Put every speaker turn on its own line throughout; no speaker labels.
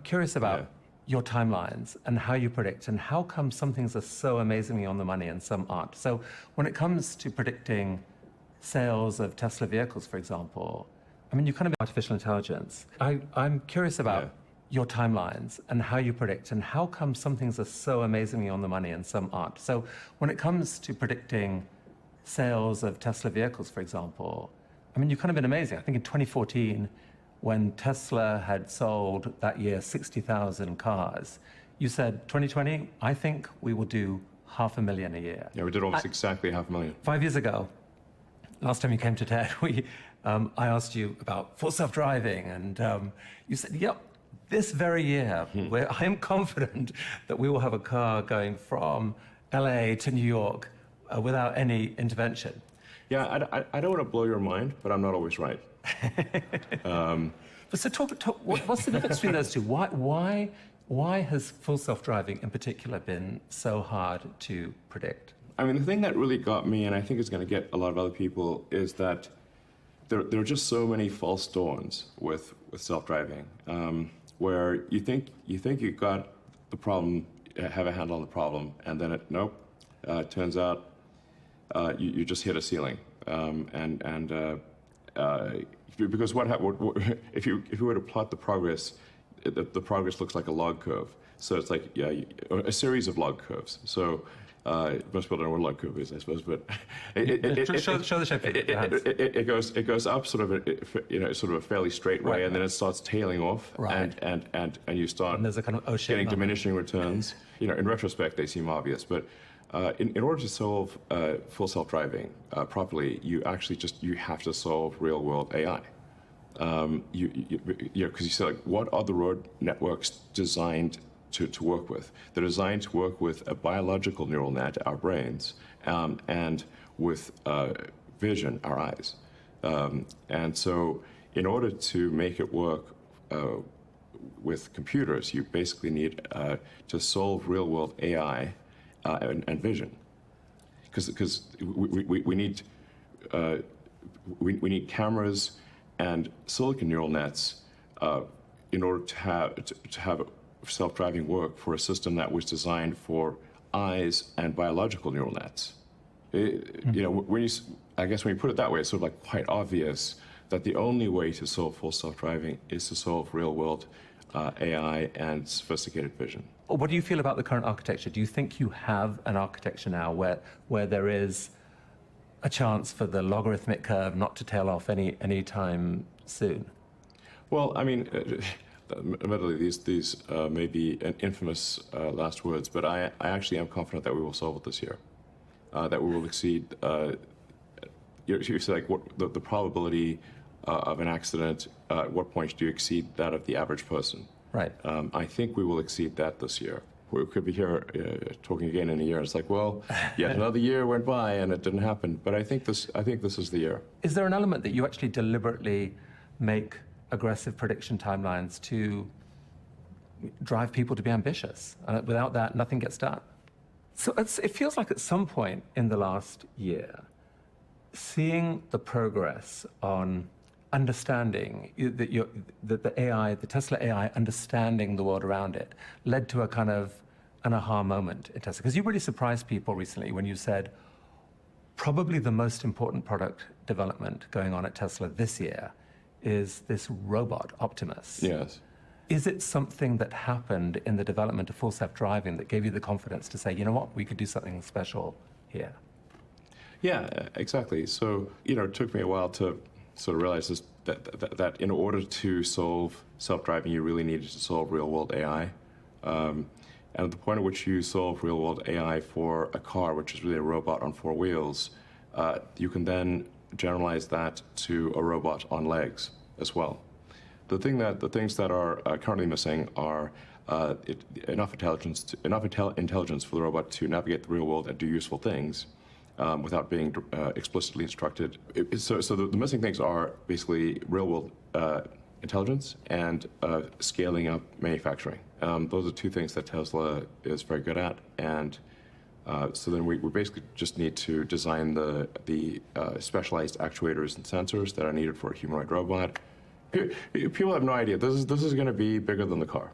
curious about your timelines and how you predict and how come some things are so amazingly on the money and some aren't. So when it comes to predicting sales of Tesla vehicles, for example, I mean, you kind of artificial intelligence. I'm curious about your timelines and how you predict and how come some things are so amazingly on the money and some aren't. So when it comes to predicting sales of Tesla vehicles, for example, I mean, you've kind of been amazing. I think in 2014, when Tesla had sold that year 60,000 cars, you said, 2020, I think we will do 500,000 a year.
Yeah, we did almost exactly 500,000.
5 years ago, last time you came to TED, I asked you about full self-driving, and you said, yep, this very year, I am confident that we will have a car going from LA to New York without any intervention.
Yeah, I don't want to blow your mind, but I'm not always right.
So what's the difference between those two? Why has full self-driving in particular been so hard to predict?
I mean, the thing that really got me, and I think is going to get a lot of other people, is that there are just so many false dawns with self-driving, where you think you got the problem, have a handle on the problem, and then it turns out you just hit a ceiling, because if you were to plot the progress, the progress looks like a log curve. So it's like a series of log curves. So most people don't know what a log curve is, I suppose, but
show the shape.
It goes up sort of a fairly straight way, and then it starts tailing off, and you start
and there's a kind of
getting diminishing returns. In retrospect, they seem obvious, but in order to solve full self-driving properly, you have to solve real-world AI. Because you say, like, what are the road networks designed to work with? They're designed to work with a biological neural net, our brains, and with vision, our eyes. And so in order to make it work with computers, you basically need to solve real-world AI and vision. Because we need cameras and silicon neural nets in order to have self-driving work for a system that was designed for eyes and biological neural nets. I guess when you put it that way, it's sort of like quite obvious that the only way to solve full self-driving is to solve real-world AI and sophisticated vision.
What do you feel about the current architecture? Do you think you have an architecture now where there is a chance for the logarithmic curve not to tail off any time soon?
Well, I mean, admittedly, these may be an infamous last words, but I actually am confident that we will solve it this year. That we will exceed. You say, like, what the probability of an accident? At what point do you exceed that of the average person?
Right.
I think we will exceed that this year. We could be here talking again in a year. It's like, well, yet another year went by and it didn't happen. But I think this is the year.
Is there an element that you actually deliberately make aggressive prediction timelines to drive people to be ambitious? Without that, nothing gets done. So it feels like at some point in the last year, seeing the progress on understanding that the AI, the Tesla AI, understanding the world around it, led to a kind of an aha moment in Tesla. Because you really surprised people recently when you said, probably the most important product development going on at Tesla this year is this robot, Optimus.
Yes.
Is it something that happened in the development of full self-driving that gave you the confidence to say, you know what, we could do something special here?
Yeah, exactly. So, it took me a while to sort of realize this, that in order to solve self-driving, you really needed to solve real-world AI. And at the point at which you solve real-world AI for a car, which is really a robot on four wheels, you can then generalize that to a robot on legs as well. The things that are currently missing are enough intelligence for the robot to navigate the real world and do useful things without being explicitly instructed. So the missing things are basically real-world intelligence and scaling up manufacturing. Those are two things that Tesla is very good at, and so then we basically just need to design the specialized actuators and sensors that are needed for a humanoid robot. People have no idea. This is going to be bigger than the car.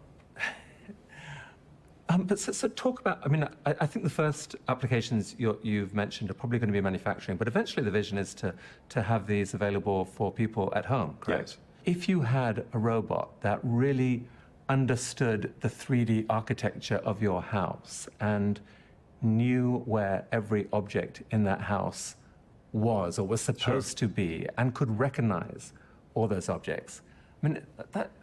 But so talk about, I mean, I think the first applications you've mentioned are probably going to be manufacturing, but eventually the vision is to have these available for people at home, correct?
Yes.
If you had a robot that really understood the 3D architecture of your house and knew where every object in that house was or was supposed to be and could recognize all those objects, I mean,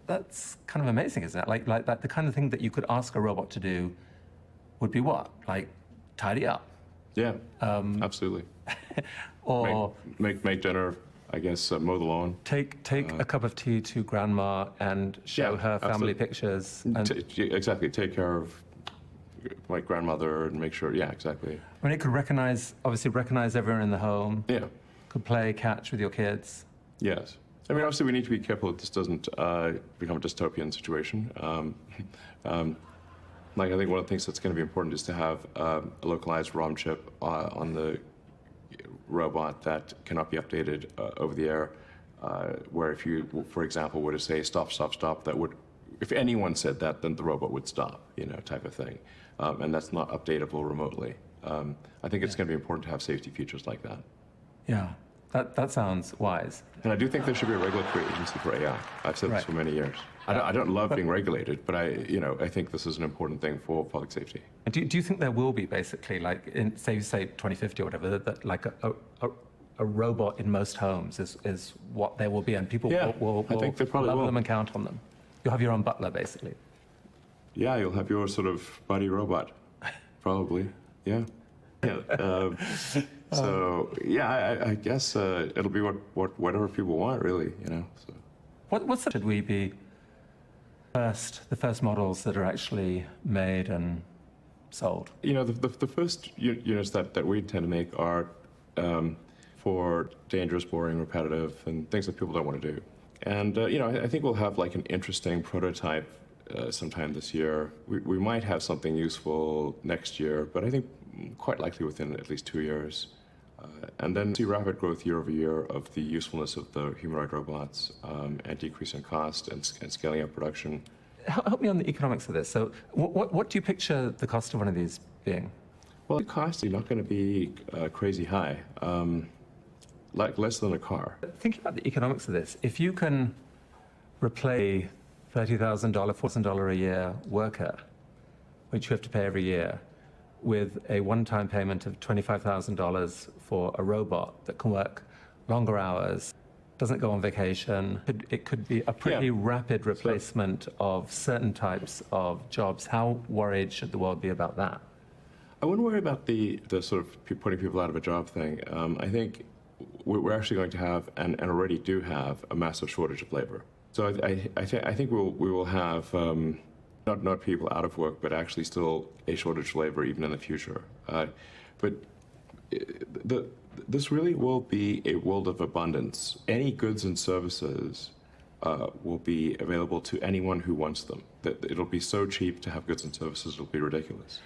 that's kind of amazing, isn't it? Like that, the kind of thing that you could ask a robot to do would be what? Like, tidy up.
Yeah, absolutely.
Or
make dinner, I guess, mow the lawn.
take a cup of tea to grandma and show her family pictures. And
Exactly, take care of my grandmother and make sure, yeah, exactly.
I mean, it could obviously recognize everyone in the home.
Yeah.
Could play catch with your kids.
Yes. I mean, obviously, we need to be careful that this doesn't become a dystopian situation. Like, I think one of the things that's going to be important is to have a localized ROM chip on the robot that cannot be updated over the air, where if you, for example, were to say stop, stop, stop, that would, if anyone said that, then the robot would stop, type of thing. And that's not updatable remotely. I think it's going to be important to have safety features like that.
Yeah, that sounds wise.
And I do think there should be a regulatory agency for AI. I've said this for many years. I don't love being regulated, but I think this is an important thing for public safety.
Do you think there will be basically, like, in say 2050 or whatever, that like a robot in most homes is what there will be, and people will
I think they probably
love
will.
them and count on them. You'll have your own butler, basically.
Yeah, you'll have your sort of buddy robot, probably. Yeah. So yeah, I guess it'll be whatever people want, really. So.
Should we be the first models that are actually made and sold?
The first units that we tend to make are for dangerous, boring, repetitive, and things that people don't want to do. And I think we'll have like an interesting prototype sometime this year. We might have something useful next year, but I think quite likely within at least 2 years. And then see rapid growth year over year of the usefulness of the humanoid robots, and decrease in cost and scaling up production.
Help me on the economics of this. So what do you picture the cost of one of these being?
Well, the cost is not going to be crazy high, like less than a car.
Thinking about the economics of this, if you can replace $30,000, $4,000 a year worker, which you have to pay every year, with a one-time payment of $25,000 for a robot that can work longer hours, doesn't go on vacation, it could be a pretty rapid replacement of certain types of jobs. How worried should the world be about that?
I wouldn't worry about the sort of putting people out of a job thing. I think we're actually going to have, and already do have, a massive shortage of labor. So I think we will have not people out of work, but actually still a shortage of labor even in the future. But this really will be a world of abundance. Any goods and services will be available to anyone who wants them. That it'll be so cheap to have goods and services, it'll be ridiculous.